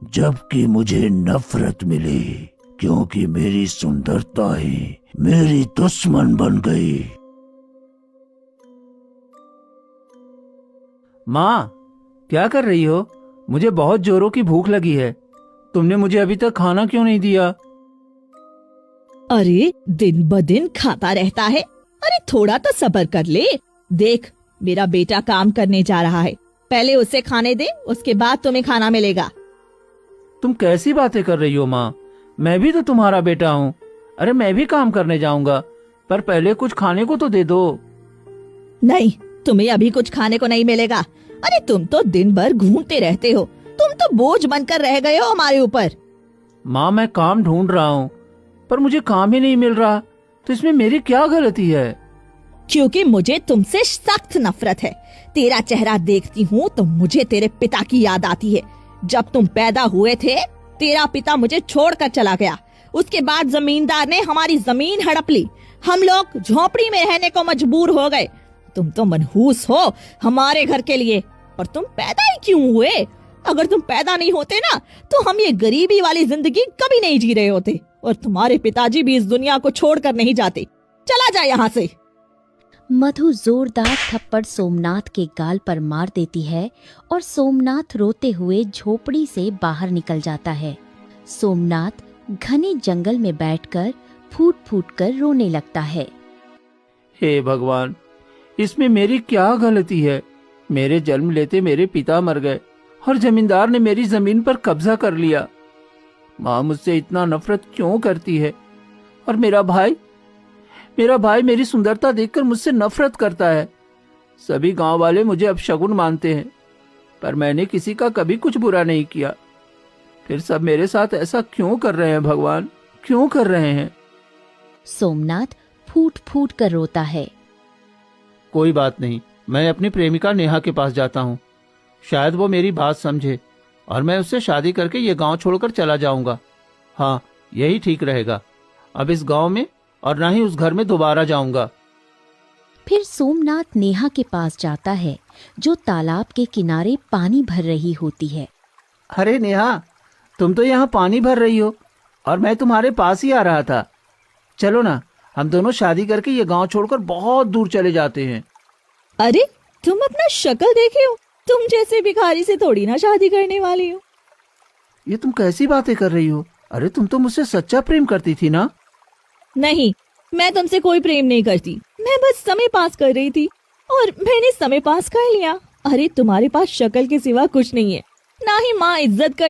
जबकि मुझे नफरत मिली, क्योंकि मेरी सुंदरता ही मेरी दुश्मन बन गई। माँ, क्या कर रही हो? मुझे बहुत जोरों की भूख लगी है। तुमने मुझे अभी तक खाना क्यों नहीं दिया? अरे दिन ब दिन खाता रहता है। अरे थोड़ा तो सब्र कर ले। देख, मेरा बेटा काम करने जा रहा है, पहले उसे खाने दे, उसके बाद तुम्हें खाना मिलेगा। तुम कैसी बातें कर रही हो माँ? मैं भी तो तुम्हारा बेटा हूँ। अरे मैं भी काम करने जाऊंगा, पर पहले कुछ खाने को तो दे दो। नहीं, तुम्हें अभी कुछ खाने को नहीं मिलेगा। अरे तुम तो दिन भर घूमते रहते हो, तुम तो बोझ बनकर रह गए हो हमारे ऊपर। माँ, मैं काम ढूंढ रहा हूँ, पर मुझे काम ही नहीं मिल रहा, तो इसमें मेरी क्या गलती है? क्योंकि मुझे तुमसे सख्त नफरत है। तेरा चेहरा देखती हूँ तो मुझे तेरे पिता की याद आती है। जब तुम पैदा हुए थे, तेरा पिता मुझे छोड़कर चला गया। उसके बाद जमींदार ने हमारी जमीन हड़प ली, हम लोग झोपड़ी में रहने को मजबूर हो गए। तुम तो मनहूस हो हमारे घर के लिए, और तुम पैदा ही क्यों हुए? अगर तुम पैदा नहीं होते ना, तो हम ये गरीबी वाली जिंदगी कभी नहीं जी रहे होते, और तुम्हारे पिताजी भी इस दुनिया को छोड़कर नहीं जाते। चला जा यहाँ से। मधु जोरदार थप्पड़ सोमनाथ के गाल पर मार देती है और सोमनाथ रोते हुए झोपड़ी से बाहर निकल जाता है। सोमनाथ घने जंगल में बैठकर फूट फूट कर रोने लगता है। हे भगवान, इसमें मेरी क्या गलती है? मेरे जन्म लेते मेरे पिता मर गए और जमींदार ने मेरी जमीन पर कब्जा कर लिया। माँ मुझसे इतना नफरत क्यों करती है? और मेरा भाई मेरी सुंदरता देखकर मुझसे नफरत करता है। सभी गांव वाले मुझे अपशगुन मानते हैं, पर मैंने किसी का कभी कुछ बुरा नहीं किया। फिर सब मेरे साथ ऐसा क्यों कर रहे हैं भगवान, क्यों कर रहे हैं? सोमनाथ फूट फूट कर रोता है। कोई बात नहीं, मैं अपनी प्रेमिका नेहा के पास जाता हूँ। शायद वो मेरी बात समझे और मैं उससे शादी करके ये गांव छोड़कर चला जाऊंगा। हाँ, यही ठीक रहेगा। अब इस गांव में और ना ही उस घर में दोबारा जाऊंगा। फिर सोमनाथ नेहा के पास जाता है, जो तालाब के किनारे पानी भर रही होती है। अरे नेहा, तुम तो यहाँ पानी भर रही हो और मैं तुम्हारे पास ही आ रहा था। चलो ना, हम दोनों शादी करके ये गांव छोड़कर बहुत दूर चले जाते हैं। अरे तुम अपना शक्ल देखे हो? तुम जैसे भिखारी से थोड़ी ना शादी करने वाली हो। ये तुम कैसी बातें कर रही हो? अरे तुम तो मुझसे सच्चा प्रेम करती थी ना? नहीं, मैं तुमसे कोई प्रेम नहीं करती। मैं बस समय पास कर रही थी और मैंने समय पास कर लिया। अरे तुम्हारे पास शक्ल के सिवा कुछ नहीं है, ना ही माँ इज्जत कर